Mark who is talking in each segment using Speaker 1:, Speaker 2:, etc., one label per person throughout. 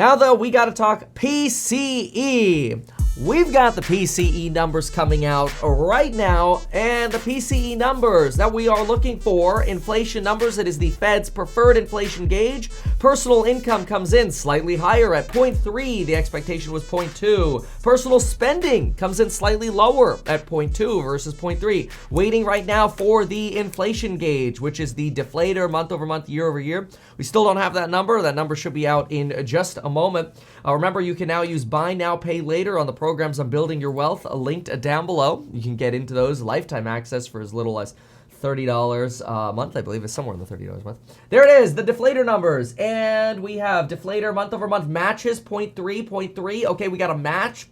Speaker 1: Now though, we gotta talk PCE. We've got the PCE numbers coming out right now, and the PCE numbers that we are looking for, inflation numbers, it is the Fed's preferred inflation gauge. Personal income comes in slightly higher at 0.3, the expectation was 0.2. Personal spending comes in slightly lower at 0.2 versus 0.3. Waiting right now for the inflation gauge, which is the deflator month over month, year over year. We still don't have that number. That number should be out in just a moment. Remember, you can now use buy now, pay later on the programs on Building Your Wealth, linked down below. You can get into those, lifetime access for as little as $30 a month. I believe it's somewhere in the $30 a month. There it is, the deflator numbers. And we have deflator month over month matches, 0.3, 0.3. Okay, we got a match.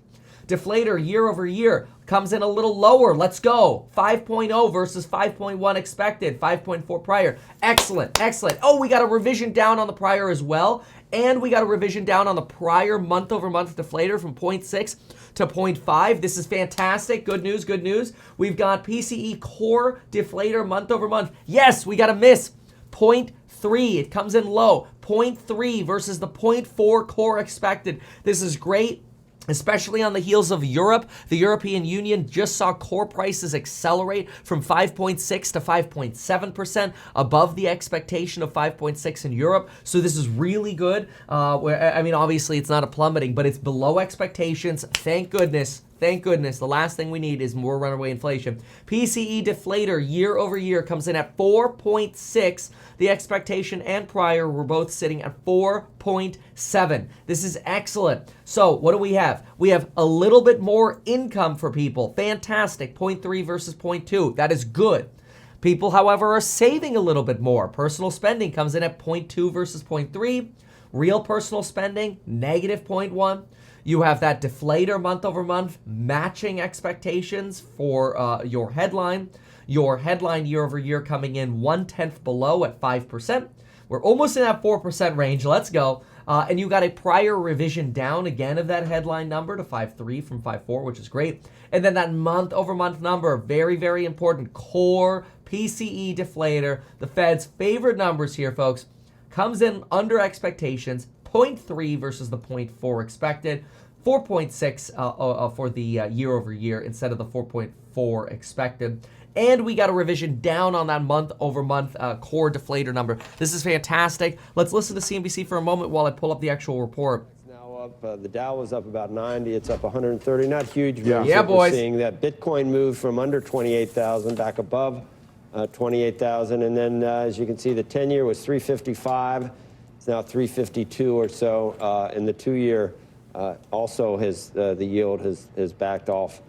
Speaker 1: Deflator year over year comes in a little lower. Let's go. 5.0 versus 5.1 expected, 5.4 prior. Excellent, excellent. Oh, we got a revision down on the prior as well. And we got a revision down on the prior month over month deflator from 0.6 to 0.5. This is fantastic. Good news, good news. We've got PCE core deflator month over month. Yes, we got a miss. 0.3, it comes in low. 0.3 versus the 0.4 core expected. This is great, especially on the heels of Europe. The European Union just saw core prices accelerate from 5.6 to 5.7%, above the expectation of 5.6 in Europe. So this is really good. I mean, obviously it's not a plummeting, but it's below expectations. Thank goodness. Thank goodness. The last thing we need is more runaway inflation. PCE deflator year over year comes in at 4.6. The expectation and prior were both sitting at 4.7. This is excellent. So what do we have? We have a little bit more income for people. Fantastic. 0.3 versus 0.2. That is good. People, however, are saving a little bit more. Personal spending comes in at 0.2 versus 0.3. Real personal spending, negative 0.1. You have that deflator month over month matching expectations for your headline. Your headline year over year coming in 1/10 below at 5%. We're almost in that 4% range. Let's go. And you got a prior revision down again of that headline number to 5.3 from 5.4, which is great. And then that month over month number, very, very important. Core PCE deflator, the Fed's favorite numbers here, folks, comes in under expectations. 0.3 versus the 0.4 expected, 4.6 for the year over year instead of the 4.4 expected. And we got a revision down on that month over month core deflator number. This is fantastic. Let's listen to CNBC for a moment while I pull up the actual report.
Speaker 2: Now up, the Dow was up about 90. It's up 130. Not huge.
Speaker 1: Yeah, boys.
Speaker 2: We're seeing that Bitcoin moved from under 28,000 back above 28,000. And then as you can see, the 10-year was 355. Now 352 or so, and the 2-year also has the yield has backed off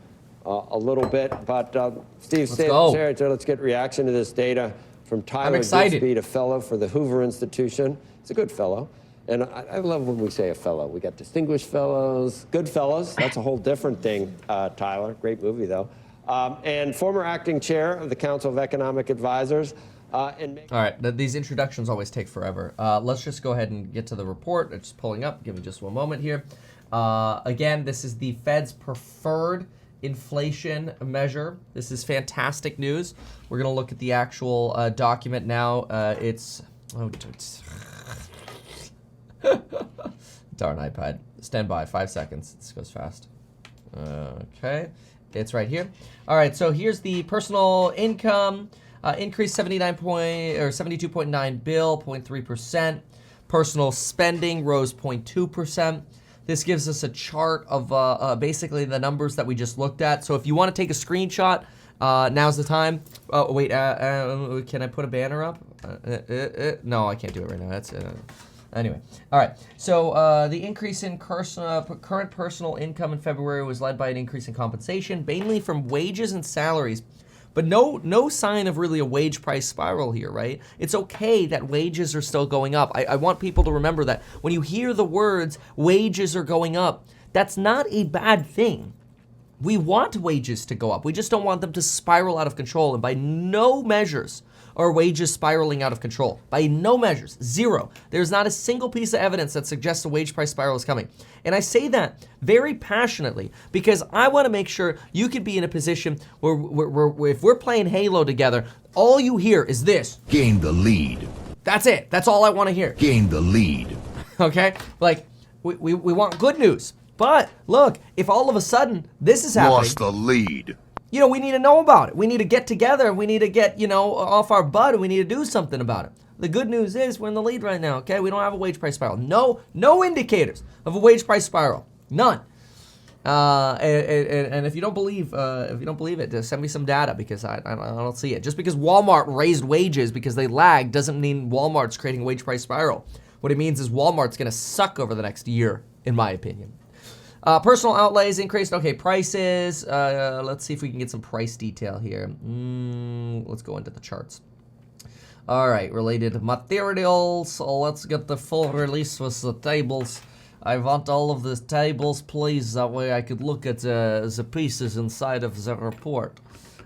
Speaker 2: a little bit. But Steve, let's get reaction to this data from Tyler Goodspeed, a fellow for the Hoover Institution. He's a good fellow, and I love when we say a fellow. We got distinguished fellows, good fellows. That's a whole different thing. Tyler, great movie though, and former acting chair of the Council of Economic Advisors.
Speaker 1: All right, these introductions always take forever. Let's just go ahead and get to the report. It's pulling up. Give me just one moment here. Again, this is the Fed's preferred inflation measure. This is fantastic news. We're going to look at the actual document now. It's darn iPad. Stand by, 5 seconds. This goes fast. Okay, it's right here. All right, so here's the personal income. Increased 72.9 bill, 0.3%. Personal spending rose 0.2%. This gives us a chart of basically the numbers that we just looked at. So if you want to take a screenshot, now's the time. Oh, wait, can I put a banner up? No, I can't do it right now. That's anyway. All right. So the increase in current personal income in February was led by an increase in compensation, mainly from wages and salaries. But no sign of really a wage price spiral here, right? It's okay that wages are still going up. I want people to remember that when you hear the words wages are going up, that's not a bad thing. We want wages to go up. We just don't want them to spiral out of control. And by no measures are wages spiraling out of control. By no measures, zero. There's not a single piece of evidence that suggests a wage price spiral is coming. And I say that very passionately because I want to make sure you could be in a position where if we're playing Halo together, all you hear is this.
Speaker 3: Gain the lead.
Speaker 1: That's it. That's all I want to hear.
Speaker 3: Gain the lead.
Speaker 1: Okay? Like, We want good news. But look, if all of a sudden this is happening,
Speaker 3: Lost the lead.
Speaker 1: you know, we need to know about it. We need to get together. We need to get, you know, off our butt, and we need to do something about it. The good news is we're in the lead right now, okay? We don't have a wage price spiral. No indicators of a wage price spiral. None. And if you don't believe it, just send me some data, because I don't see it. Just because Walmart raised wages because they lagged doesn't mean Walmart's creating a wage price spiral. What it means is Walmart's going to suck over the next year, in my opinion. Personal outlays increased. Okay, prices. Let's see if we can get some price detail here. Let's go into the charts. All right, related materials. So let's get the full release with the tables. I want all of the tables, please. That way I could look at the pieces inside of the report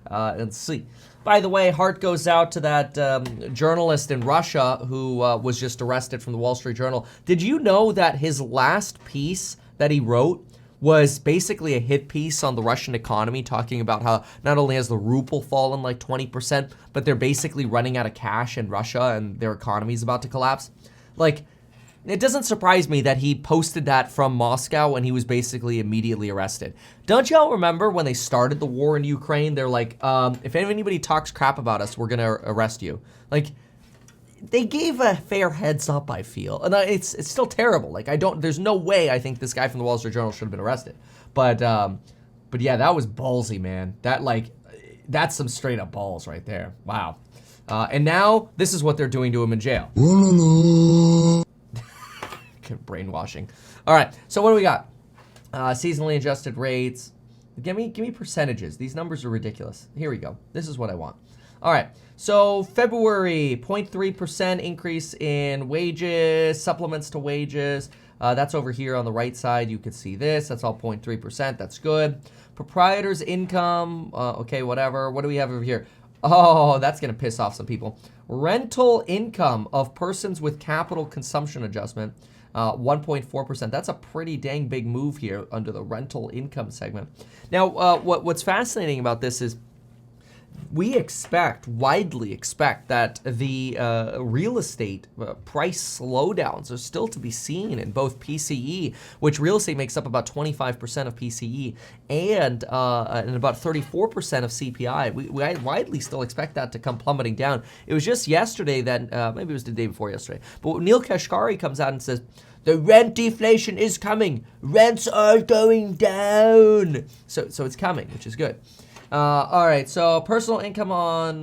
Speaker 1: and see. By the way, heart goes out to that journalist in Russia who was just arrested from the Wall Street Journal. Did you know that his last piece that he wrote was basically a hit piece on the Russian economy, talking about how not only has the ruble fallen like 20%, but they're basically running out of cash in Russia and their economy is about to collapse? Like, it doesn't surprise me that he posted that from Moscow and he was basically immediately arrested. Don't y'all remember when they started the war in Ukraine? They're like, if anybody talks crap about us, we're gonna arrest you. Like, they gave a fair heads up, I feel. And it's still terrible. Like, there's no way I think this guy from the Wall Street Journal should have been arrested. But yeah, that was ballsy, man. That's some straight up balls right there. Wow. And now this is what they're doing to him in jail. Brainwashing. All right, so what do we got? Seasonally adjusted rates. Give me percentages. These numbers are ridiculous. Here we go. This is what I want. All right, so February, 0.3% increase in wages, supplements to wages. That's over here on the right side. You can see this. That's all 0.3%. That's good. Proprietor's income. Okay, whatever. What do we have over here? Oh, that's going to piss off some people. Rental income of persons with capital consumption adjustment. 1.4%. That's a pretty dang big move here under the rental income segment. Now, what's fascinating about this is we widely expect that the real estate price slowdowns are still to be seen in both PCE, which real estate makes up about 25% of PCE, and about 34% of CPI. We widely still expect that to come plummeting down. It was just yesterday that, maybe it was the day before yesterday, but Neil Kashkari comes out and says, the rent deflation is coming. Rents are going down. So it's coming, which is good. All right, so personal income on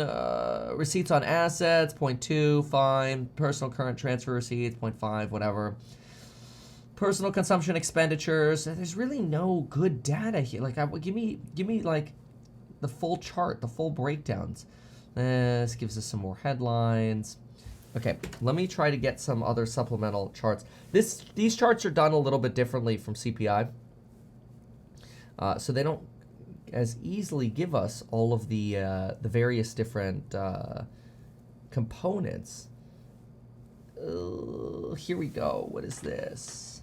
Speaker 1: receipts on assets, 0.2, fine. Personal current transfer receipts, 0.5, whatever. Personal consumption expenditures, there's really no good data here. Like, give me like the full chart, the full breakdowns. This gives us some more headlines. Okay, let me try to get some other supplemental charts. These charts are done a little bit differently from CPI. So they don't as easily give us all of the various different components. Here we go. What is this?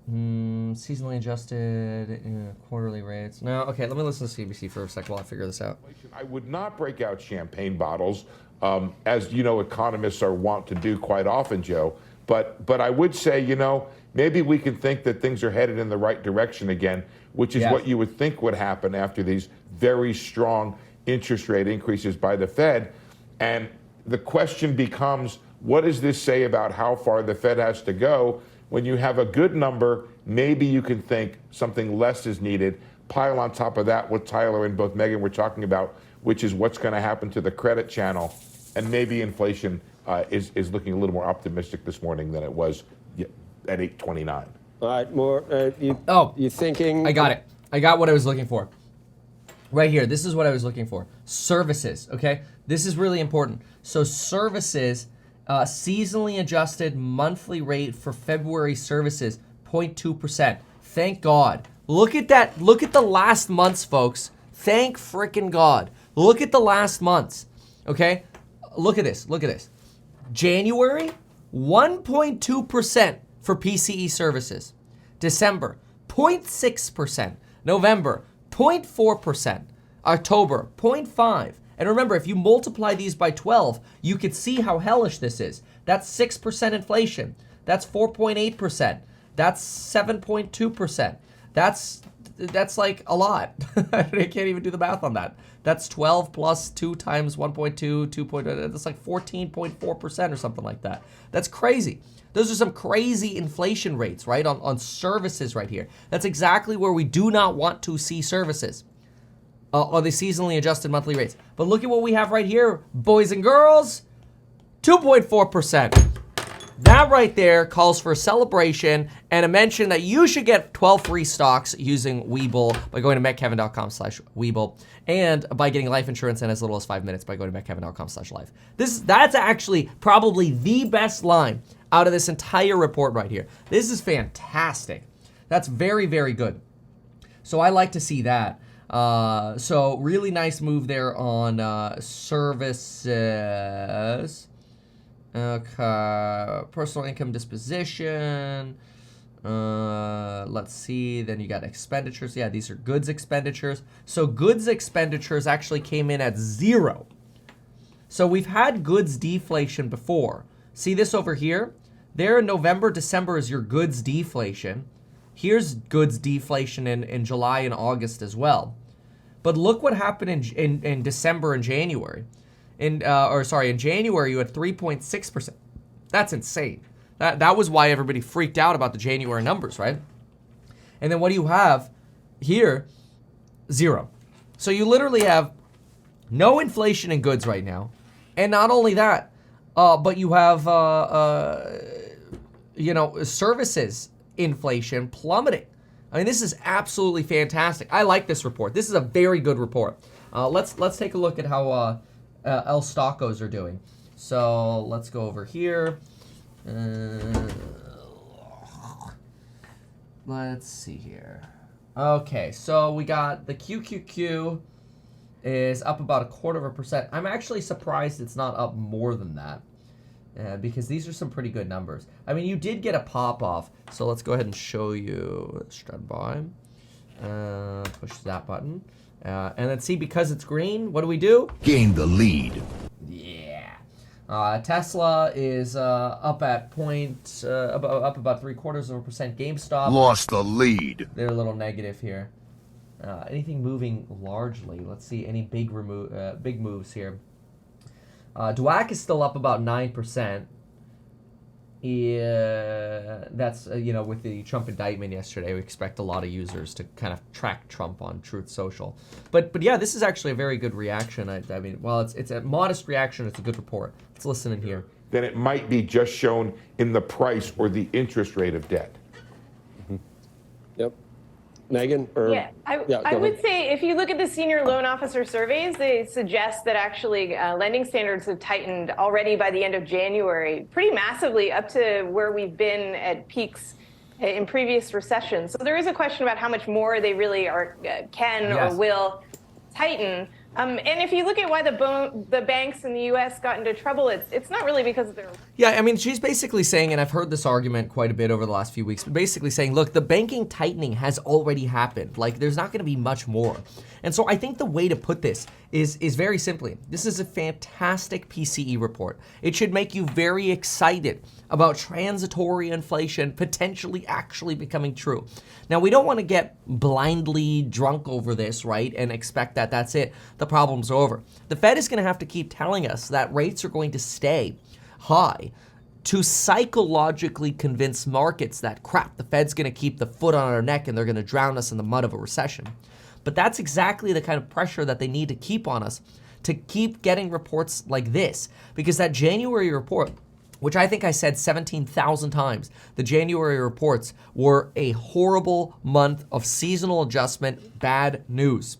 Speaker 1: Seasonally adjusted quarterly rates. No, okay, let me listen to CBC for a second while I figure this out.
Speaker 4: I would not break out champagne bottles, as you know, economists are wont to do quite often, Joe. But I would say, you know, maybe we can think that things are headed in the right direction again, which is what you would think would happen after these very strong interest rate increases by the Fed. And the question becomes, what does this say about how far the Fed has to go? When you have a good number, maybe you can think something less is needed. Pile on top of that what Tyler and both Megan were talking about, which is what's going to happen to the credit channel. And maybe inflation is looking a little more optimistic this morning than it was at 8:29.
Speaker 2: All right, more. You thinking?
Speaker 1: I got it. I got what I was looking for. Right here. This is what I was looking for. Services. Okay. This is really important. So services, seasonally adjusted monthly rate for February services, 0.2%. Thank God. Look at that. Look at the last months, folks. Thank frickin' God. Look at the last months. Okay. Look at this. Look at this. January, 1.2% for PCE services. December, 0.6%. November, 0.4%. October, 0.5%. And remember, if you multiply these by 12, you can see how hellish this is. That's 6% inflation. That's 4.8%. That's 7.2%. That's like a lot. I can't even do the math on that. That's 12 plus 2 times 1.2, 2.2, that's like 14.4% or something like that. That's crazy. Those are some crazy inflation rates, right, on services right here. That's exactly where we do not want to see services, on the seasonally adjusted monthly rates. But look at what we have right here, boys and girls, 2.4%. That right there calls for a celebration and a mention that you should get 12 free stocks using Webull by going to metkevin.com/Webull and by getting life insurance in as little as 5 minutes by going to metkevin.com/life. That's actually probably the best line out of this entire report right here. This is fantastic. That's very, very good. So I like to see that. So really nice move there on services. Okay, personal income disposition. Let's see. Then you got expenditures. Yeah, these are goods expenditures. So goods expenditures actually came in at 0. So we've had goods deflation before. See this over here? There in November, December is your goods deflation. Here's goods deflation in July and August as well. But look what happened in December and January. In January, you had 3.6%. That's insane. That was why everybody freaked out about the January numbers, right? And then what do you have here? 0. So you literally have no inflation in goods right now. And not only that, but you have, services inflation plummeting. I mean, this is absolutely fantastic. I like this report. This is a very good report. Let's take a look at how El Stockos are doing. So let's go over here. Let's see here. Okay, so we got the QQQ is up about 0.25%. I'm actually surprised it's not up more than that. Because these are some pretty good numbers. I mean, you did get a pop-off, so let's go ahead and show you. Stand by. Push that button. And then see, because it's green, what do?
Speaker 3: Gain the lead.
Speaker 1: Yeah. Tesla is up at up about 0.75%. GameStop
Speaker 3: Lost the lead.
Speaker 1: they're a little negative here. Anything moving largely? Let's see any big moves here. DWAC is still up about 9%. Yeah, that's, with the Trump indictment yesterday, we expect a lot of users to kind of track Trump on Truth Social. But yeah, this is actually a very good reaction. I mean, while it's a modest reaction, it's a good report. Let's listen in here.
Speaker 4: Then it might be just shown in the price or the interest rate of debt.
Speaker 2: Mm-hmm. Yep. Megan?
Speaker 5: I would say if you look at the senior loan officer surveys, they suggest that actually lending standards have tightened already by the end of January, pretty massively up to where we've been at peaks in previous recessions. So there is a question about how much more they really can or will tighten. And if you look at why the banks in the U.S. got into trouble, it's not really because of their...
Speaker 1: Yeah, I mean, she's basically saying, and I've heard this argument quite a bit over the last few weeks, but basically saying, look, the banking tightening has already happened. Like, there's not going to be much more. And so I think the way to put this is very simply, this is a fantastic PCE report. It should make you very excited about transitory inflation potentially actually becoming true. Now, we don't want to get blindly drunk over this, right, and expect that that's it. The problem's over. The Fed is going to have to keep telling us that rates are going to stay high to psychologically convince markets that, crap, the Fed's going to keep the foot on our neck and they're going to drown us in the mud of a recession. But that's exactly the kind of pressure that they need to keep on us to keep getting reports like this. Because that January report, which I think I said 17,000 times, the January reports were a horrible month of seasonal adjustment, bad news.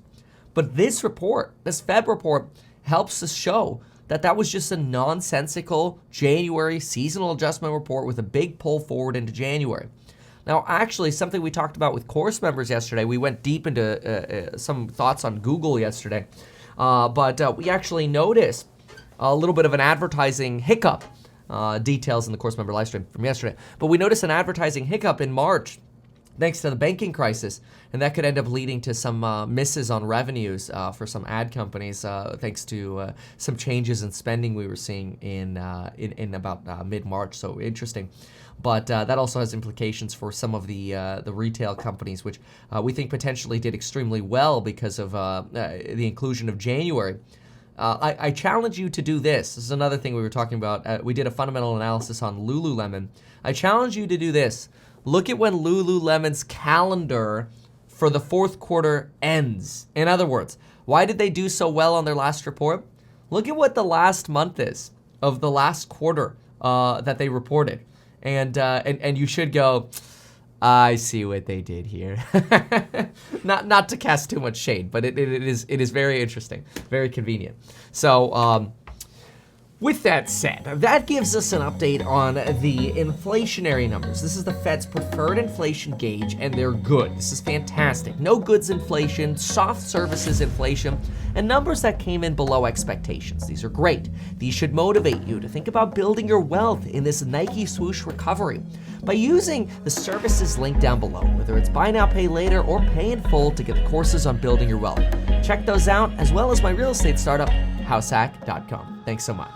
Speaker 1: But this report, this Fed report, helps us show that that was just a nonsensical January seasonal adjustment report with a big pull forward into January. Now, actually, something we talked about with course members yesterday, we went deep into some thoughts on Google yesterday, but we actually noticed a little bit of an advertising hiccup, details in the course member live stream from yesterday. But we noticed an advertising hiccup in March thanks to the banking crisis, and that could end up leading to some misses on revenues for some ad companies, thanks to some changes in spending we were seeing in about mid-March. So interesting. but that also has implications for some of the retail companies, which we think potentially did extremely well because of the inclusion of January. I challenge you to do this. This is another thing we were talking about. We did a fundamental analysis on Lululemon. I challenge you to do this. Look at when Lululemon's calendar for the fourth quarter ends. In other words, why did they do so well on their last report? Look at what the last month is of the last quarter that they reported. And you should go, I see what they did here. Not to cast too much shade, but it is very interesting, very convenient. So with that said, that gives us an update on the inflationary numbers. This is the Fed's preferred inflation gauge, and they're good. This is fantastic. No goods inflation, soft services inflation, and numbers that came in below expectations. These are great. These should motivate you to think about building your wealth in this Nike swoosh recovery by using the services linked down below, whether it's buy now, pay later, or pay in full to get the courses on building your wealth. Check those out, as well as my real estate startup, househack.com. Thanks so much.